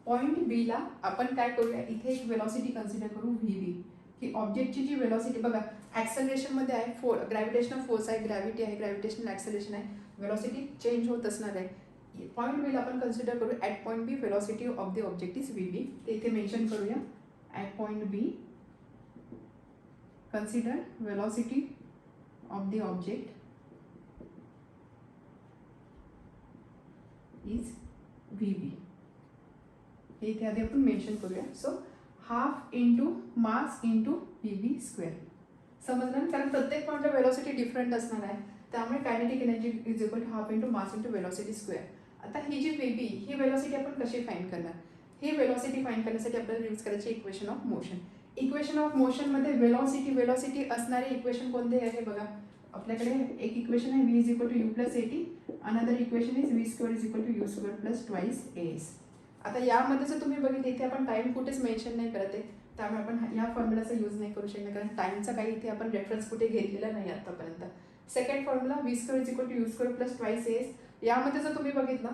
A: point B ला आपण काय करूया, इथे एक velocity कन्सिडर करू vb, की ऑब्जेक्टची जी velocity बघा, ॲक्सेलरेशन मध्ये आहे, ग्रॅव्हिटेशनल फोर्स आहे, ग्रॅव्हिटी आहे, ग्रॅव्हिटेशनल ॲक्सेलरेशन आहे, velocity चेंज होत असणार आहे. पॉईंट बीला आपण कन्सिडर करू at point b velocity of the object is vb. ते इथे मेन्शन करूया. At point B, consider velocity of the object is vb. हे इथे आधी आपण मेन्शन करूया. So half into mass into vb square. समजलं ना, कारण प्रत्येक पॉईंटला वेलॉसिटी डिफरंट असणार आहे, त्यामुळे kinetic energy is equal to half into mass into velocity square. आता ही जी vb, ही वेलॉसिटी आपण कशी फाइंड करणार, ही वेलॉसिटी फाइंड करण्यासाठी आपल्याला यूज करायची equation of motion. Equation of मोशनमध्ये वेलॉसिटी असणारे इक्वेशन कोणते आहे बघा, आपल्याकडे एक इक्वेशन आहे v is equal to U plus A T, another equation is v square is equal to you square plus twice S. आता यामध्ये जर तुम्ही बघितले, इथे आपण टाइम कुठेच मेन्शन नाही करत आहे, त्यामुळे आपण या फॉर्म्युलाचा यूज नाही करू शकणार, कारण टाइमचा काही इथे आपण रेफरन्स कुठे घेतलेला नाही आतापर्यंत. Second formula v square is equal to you square plus twice s. यामध्ये जर तुम्ही बघितलं,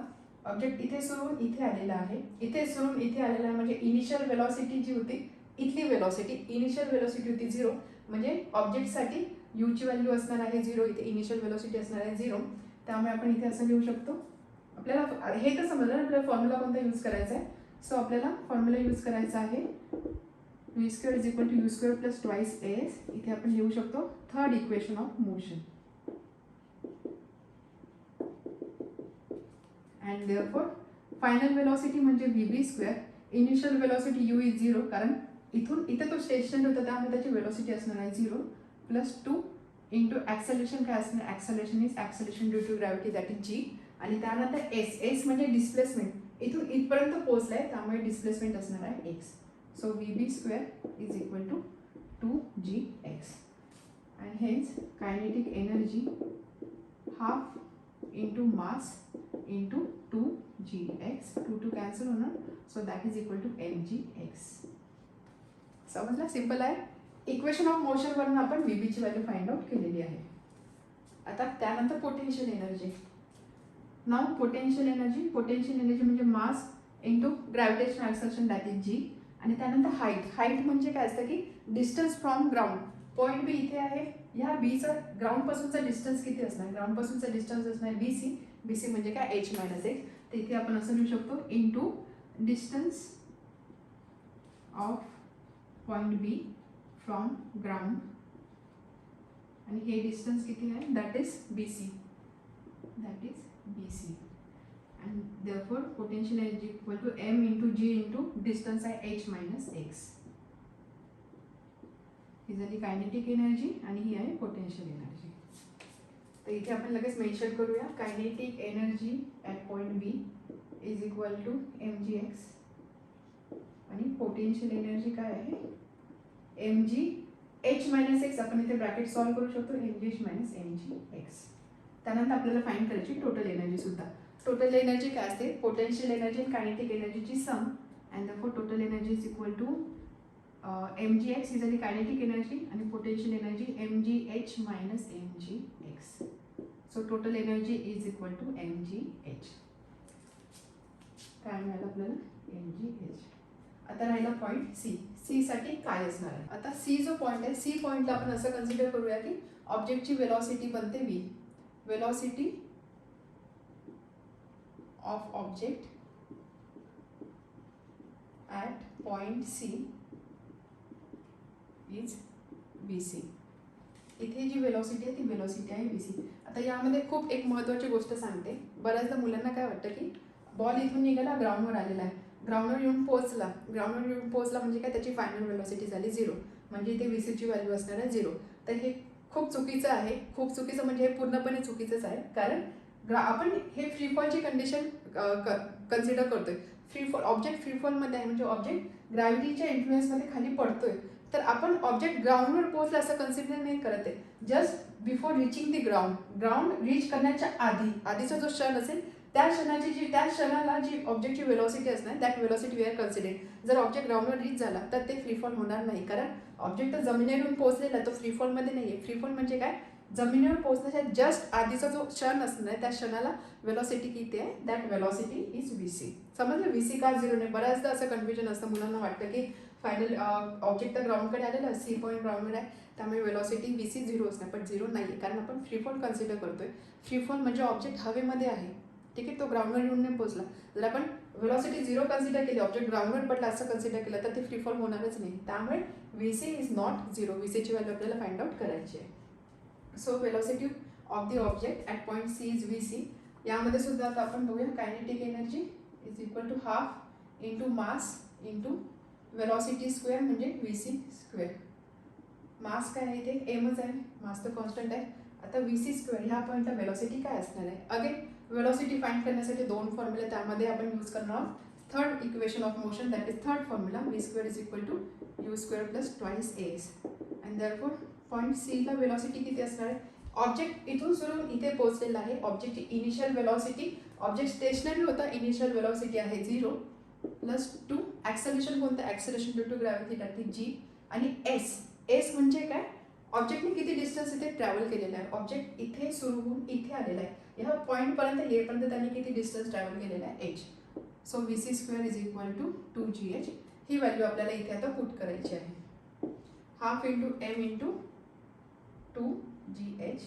A: ऑब्जेक्ट इथे सोडून इथे आलेला आहे, इथे सोडून इथे आलेला आहे, म्हणजे इनिशियल वेलॉसिटी जी होती, इथली वेलॉसिटी इनिशियल वेलॉसिटी होती 0, म्हणजे ऑब्जेक्टसाठी यूची व्हॅल्यू असणार आहे 0, इथे इनिशियल वेलॉसिटी असणार आहे 0. त्यामुळे आपण इथे असं लिहू शकतो. आपल्याला हे तर समजलं ना, आपल्याला फॉर्म्युला कोणता यूज करायचा आहे. सो आपल्याला फॉर्म्युला यूज करायचा आहे v square is equal to you square plus twice s. इथे आपण लिहू शकतो third equation of motion. And therefore final velocity म्हणजे vb square, initial velocity u is 0, कारण इथून इथे तो स्टेशनरी होता, त्यामुळे त्याची वेलॉसिटी असणार आहे 0 प्लस 2 इंटू ॲक्सेलरेशन. काय असणार, acceleration is acceleration due to gravity, that is g. आणि त्यानंतर एस म्हणजे डिस्प्लेसमेंट, इथून इथपर्यंत पोहोचला आहे, त्यामुळे डिस्प्लेसमेंट असणार आहे x. So vb square is equal to 2gx. And hence kinetic energy half into mass into 2gx, 2 cancel होणार, so that is equal to mgx. समजला, सिम्पल आहे. इक्वेशन ऑफ मोशनवरून आपण vb ची व्हॅल्यू फाइंड आउट केलेली आहे. आता त्यानंतर पोटेन्शियल एनर्जी. नाव पोटेन्शियल एनर्जी म्हणजे mass into gravitational acceleration, that is g. आणि त्यानंतर हाईट म्हणजे काय असतं, की डिस्टन्स फ्रॉम ग्राउंड. पॉईंट बी इथे आहे, ह्या बीचा ग्राउंडपासूनचा डिस्टन्स किती असणार, ग्राउंडपासूनचा डिस्टन्स असणार bc म्हणजे काय h मायनस x. तर इथे आपण असं लिहू शकतो into distance of point B from ground, आणि हे डिस्टन्स किती आहे, that is bc. And therefore potential energy equal to m into g into distance आहे h मायनस x. ही झाली कायनेटिक एनर्जी आणि ही आहे पोटेन्शियल एनर्जी. तर इथे आपण लगेच मेन्शन करूया, kinetic energy at point b is equal to mgx, आणि पोटेन्शियल एनर्जी काय आहे mg h मायनस x. आपण इथे ब्रॅकेट सॉल्व करू शकतो, mgh मायनस mgx. त्यानंतर आपल्याला फाइंड करायची टोटल एनर्जी सुद्धा. टोटल एनर्जी काय असते, पोटेन्शियल एनर्जी आणि कायनेटिक एनर्जीची sum, and therefore total energy is equal to M G X ही झाली कायनेटिक एनर्जी आणि potential energy M G H minus M G X. So total energy is equal to M G H. काय मिळालं आपल्याला? M जी H. आता राहिला point C. C साठी काय असणार आहे? आता सी जो पॉईंट आहे, सी पॉईंटला आपण असं कन्सिडर करूया की ऑब्जेक्टची वेलॉसिटी बनते v. Velocity of object at point c is v c. इथे जी वेलॉसिटी आहे ती वेलॉसिटी आहे व्ही सी. आता यामध्ये खूप एक महत्त्वाची गोष्ट सांगते. बऱ्याचदा मुलांना काय वाटतं की बॉल इथून निघाला, ग्राउंडवर आलेला आहे, ग्राउंडवर येऊन पोहोचला म्हणजे काय, त्याची फायनल वेलॉसिटी झाली 0, म्हणजे इथे व्ही सीची व्हॅल्यू असणार आहे 0. तर हे खूप चुकीचं आहे. खूप चुकीचं म्हणजे हे पूर्णपणे चुकीचंच आहे. कारण आपण हे फ्रीफॉलची कंडिशन कन्सिडर करतोय. फ्रीफॉल ऑब्जेक्ट फ्रीफॉलमध्ये आहे म्हणजे ऑब्जेक्ट ग्रॅव्हिटीच्या इन्फ्लुएन्समध्ये खाली पडतोय. तर आपण ऑब्जेक्ट ग्राउंडवर पोहोचला असं कन्सिडर नाही करत आहे. Just before reaching the ground reach करण्याच्या आधीचा जो क्षण असेल त्या क्षणाला जी ऑब्जेक्टची वेलॉसिटी असणार that velocity we are considering. जर ऑब्जेक्ट ग्राउंडवर रीच झाला तर ते फ्रीफॉल होणार नाही, कारण ऑब्जेक्ट तर जमिनीवरून पोहोचलेला तो फ्रीफॉलमध्ये नाही आहे. फ्रीफॉल म्हणजे काय, जमिनीवर पोहोचण्याच्या जस्ट आधीचा जो क्षण असणार त्या क्षणाला वेलॉसिटी किती आहे, that velocity is v c. समजलं? व्ही सी का 0 नाही? बऱ्याचदा असं कन्फ्युजन असतं, मुलांना वाटतं की फायनल ऑब्जेक्ट तर ग्राउंडकडे आलेला, सी पॉईंट ग्राउंडवर आहे, त्यामुळे वेलॉसिटी व्ही सी 0 असणार. पण 0 नाही आहे, कारण आपण फ्रीफॉल कन्सिडर करतोय. फ्रीफॉल म्हणजे ऑब्जेक्ट हवेमध्ये आहे, ठीक आहे, तो ग्राउंडवर येऊन नाही पोहोचला. जर आपण वेलॉसिटी 0 कन्सिडर केली, ऑब्जेक्ट ग्राउंडवर पडला असं कन्सिडर केलं तर ते फ्रीफॉल होणारच नाही. त्यामुळे v c is not 0. V सीची व्हॅल्यू आपल्याला फाइंड आउट करायची आहे. So velocity of the object at point c is v c. यामध्ये सुद्धा आता आपण बघूया kinetic energy is equal to half into mass into velocity square म्हणजे व्ही सी स्क्वेअर. मास काय आहे इथे, एमच आहे, मास तर कॉन्स्टंट आहे. आता व्ही सी स्क्वेअर ह्या पॉईंटला वेलॉसिटी काय असणार आहे? अगेन वेलॉसिटी फाइंड करण्यासाठी 2 फॉर्म्युले त्यामध्ये आपण यूज करणार आहोत. Third equation of motion that is third formula, V square is equal to you square plus twice S. And therefore point सीला वेलॉसिटी किती असणार आहे? ऑब्जेक्ट इथून सुरू इथे पोहोचलेला आहे, ऑब्जेक्टची इनिशियल वेलॉसिटी, ऑब्जेक्ट स्टेशनरी होता, इनिशियल वेलॉसिटी आहे 0 प्लस 2 ॲक्सेलरेशन कोणतं, acceleration due to gravity that is G. आणि एस म्हणजे काय, ऑब्जेक्टने किती डिस्टन्स इथे ट्रॅव्हल केलेला आहे. ऑब्जेक्ट इथे सुरू होऊन इथे आलेला आहे, ह्या पॉईंटपर्यंत येईपर्यंत त्यांनी किती डिस्टन्स ट्रॅव्हल केलेला आहे, H. So V C square is equal to 2gh. ही व्हॅल्यू आपल्याला इथे आता पुट करायची आहे. Half into M into 2gh,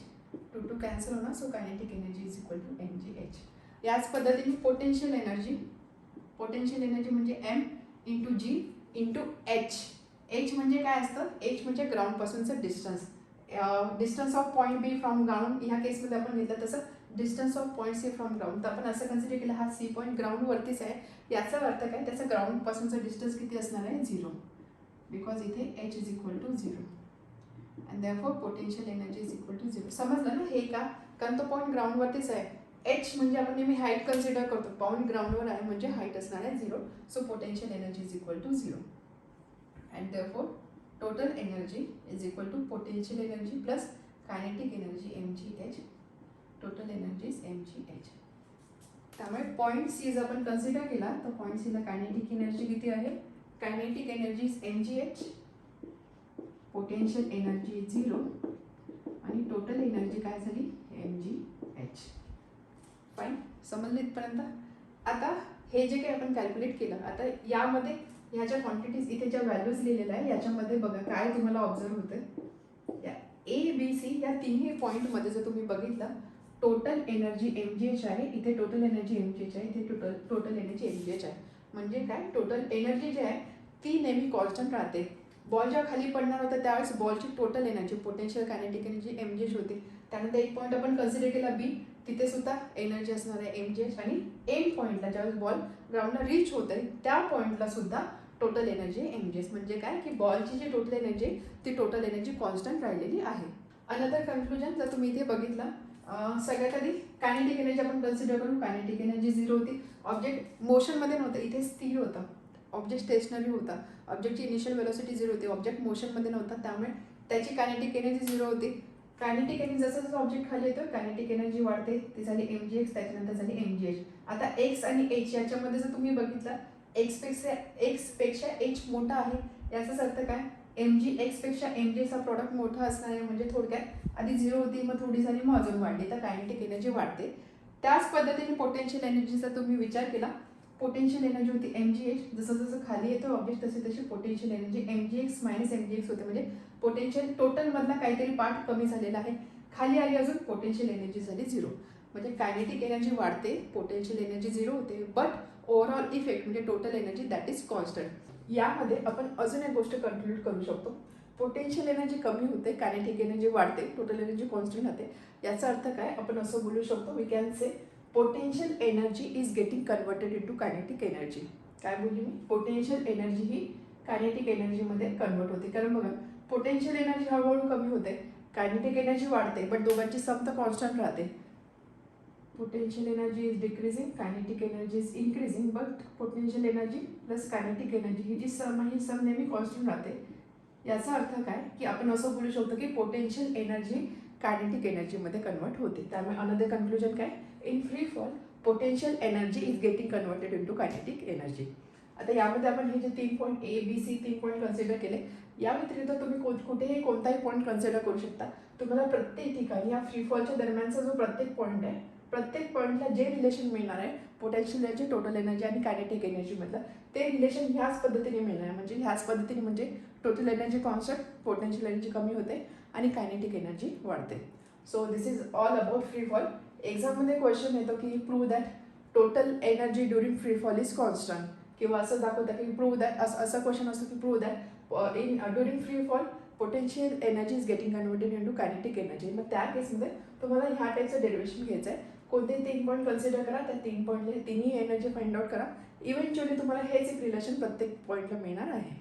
A: 2 cancel होणार. So kinetic energy is equal to M G H. याच पद्धतीने पोटेन्शियल एनर्जी म्हणजे M into G into H. H म्हणजे काय असतं, एच म्हणजे ग्राउंडपासूनचं distance of point B from ground. ह्या केसमध्ये आपण घेतलं तसं distance of point C from ground. तर आपण असं कन्सिडर केलं हा सी पॉईंट ग्राउंडवरतीच आहे. याचा अर्थ काय, त्याचा ग्राउंडपासूनचा डिस्टन्स किती असणार आहे, 0, बिकॉज इथे h is equal to 0 and therefore potential energy is equal to 0. समजलं ना हे का, कारण तो पॉईंट ग्राउंडवरतीच आहे. एच म्हणजे आपण नेहमी हाईट कन्सिडर करतो, पॉईंट ग्राउंडवर आहे म्हणजे हाईट असणार आहे 0. So potential energy is equal to 0 and therefore total energy is equal to potential energy plus kinetic energy M G h. Total energy is m G h. त्यामुळे point c जर आपण consider केला तर point सीला kinetic energy किती आहे, kinetic energy is m G h, potential energy 0 आणि total energy काय झाली, एम जी एच. फाईन, समजलं इथपर्यंत? आता हे जे काही आपण कॅल्क्युलेट केलं, आता यामध्ये ह्या ज्या क्वांटिटीज इथे ज्या व्हॅल्यूज लिहिलेल्या आहे याच्यामध्ये बघा काय तुम्हाला ऑब्झर्व होतं. या ए बी सी या तिन्ही पॉईंटमध्ये जर तुम्ही बघितलं total energy M G h आहे, इथे total energy M G h आहे, इथे total energy M G h आहे. म्हणजे काय, टोटल एनर्जी जी आहे ती नेहमी कॉन्स्टंट राहते. बॉल जेव्हा खाली पडणार होता त्यावेळेस बॉलची total energy potential kinetic energy M G H होती. त्यानंतर एक पॉईंट आपण कन्सिडर केला बी, तिथे सुद्धा एनर्जी असणार आहे एम जी एच. आणि एंड पॉईंटला ज्यावेळेस बॉल ग्राउंडला रीच होत आहे त्या पॉईंटला सुद्धा total energy M G h. म्हणजे काय की बॉलची जी टोटल एनर्जी ती टोटल एनर्जी कॉन्स्टंट राहिलेली आहे. अनदर कन्क्लुजन जर तुम्ही इथे बघितलं, सगळ्यात आधी कायनेटिक एनर्जी आपण कन्सिडर करू. कायनेटिक एनर्जी 0 होती, ऑब्जेक्ट मोशनमध्ये नव्हतं, इथे स्थिर होता, ऑब्जेक्ट स्टेशनरी होता, ऑब्जेक्टची इनिशियल वेलॉसिटी 0 होती, ऑब्जेक्ट मोशनमध्ये नव्हता, त्यामुळे त्याची कायनेटिक एनर्जी 0 होती. कायनेटिक एनर्जी जसं जसं ऑब्जेक्ट खाली येतो कायनेटिक एनर्जी वाढते, ती झाली एम जी एक्स, त्याच्यानंतर झाली एम जी एच. आता एक्स आणि एच याच्यामध्ये जर तुम्ही बघितलं एक्सपेक्षा एच मोठा आहे, याचाच अर्थ काय, mgx पेक्षा mg चा प्रॉडक्ट मोठा असणार आहे, म्हणजे थोडक्यात आधी 0 होती, मग थोडी झाली, मग अजून वाढली, तर कायनेटिक एनर्जी वाढते. त्याच पद्धतीने पोटेन्शियल एनर्जीचा तुम्ही विचार केला, पोटेन्शियल एनर्जी होती mgh, जसं जसं खाली येतो ऑब्जेक्ट तशी तशी potential energy mgx minus mgx होते, म्हणजे पोटेन्शियल टोटल मधला काहीतरी पार्ट कमी झालेला आहे, खाली आली अजून पोटेन्शियल एनर्जी झाली 0. म्हणजे कायनेटिक एनर्जी वाढते, पोटेन्शियल एनर्जी 0 होते, बट ओव्हरऑल इफेक्ट म्हणजे total energy that is constant. यामध्ये आपण अजून एक गोष्ट कन्क्लूड करू शकतो, पोटेन्शियल एनर्जी कमी होते, कायनेटिक एनर्जी वाढते, टोटल एनर्जी कॉन्स्टंट राहते. याचा अर्थ काय, आपण असं बोलू शकतो, we can say potential energy is getting converted into kinetic energy. काय बोलली मी, पोटेन्शियल एनर्जी ही कायनेटिक एनर्जीमध्ये कन्वर्ट होते. कारण बघा, पोटेन्शियल एनर्जी हळूहळू कमी होते, कायनेटिक एनर्जी वाढते, बट दोघांची सम तर कॉन्स्टंट राहते. potential energy is decreasing, kinetic energy is increasing, but potential energy plus kinetic energy ही जी सम आहे, सम नेहमी कॉन्स्टंट राहते. याचा अर्थ काय, की आपण असं बोलू शकतो की पोटेन्शियल एनर्जी कायनेटिक एनर्जीमध्ये कन्वर्ट होते. त्यामुळे अनदर कन्क्लुजन काय, in free fall potential energy is getting converted into kinetic energy. आता यामध्ये आपण हे जे 3 point a b c 3 point consider केले, या व्यतिरिक्त तुम्ही कुठेही कोणताही पॉईंट कन्सिडर करू शकता. तुम्हाला प्रत्येक ठिकाणी या फ्री फॉलच्या दरम्यानचा जो प्रत्येक पॉईंट आहे, प्रत्येक पॉईंटला जे रिलेशन मिळणार आहे पोटेन्शियल एनर्जी, टोटल एनर्जी आणि कायनेटिक एनर्जीमधलं, ते रिलेशन ह्याच पद्धतीने मिळणार आहे. म्हणजे ह्याच पद्धतीने म्हणजे total energy constant, potential energy कमी होते आणि कायनेटिक एनर्जी वाढते. So this is all about free fall. एक्झाममध्ये क्वेश्चन येतो की prove that total energy during free fall is constant, किंवा असं दाखवतं की प्रूव्ह दॅट, असा क्वेश्चन असतो की prove that in during free fall potential energy is getting converted into kinetic energy. मग त्या केसमध्ये तुम्हाला ह्या टाईपचं डेरिवेशन घ्यायचं आहे. कोणते 3 पॉईंट कन्सिडर करा, त्या 3 पॉईंटला तिन्ही एनर्जी फाइंड आउट करा. इव्हेंच्युअली तुम्हाला हेच एक रिलेशन प्रत्येक पॉईंटला मिळणार आहे.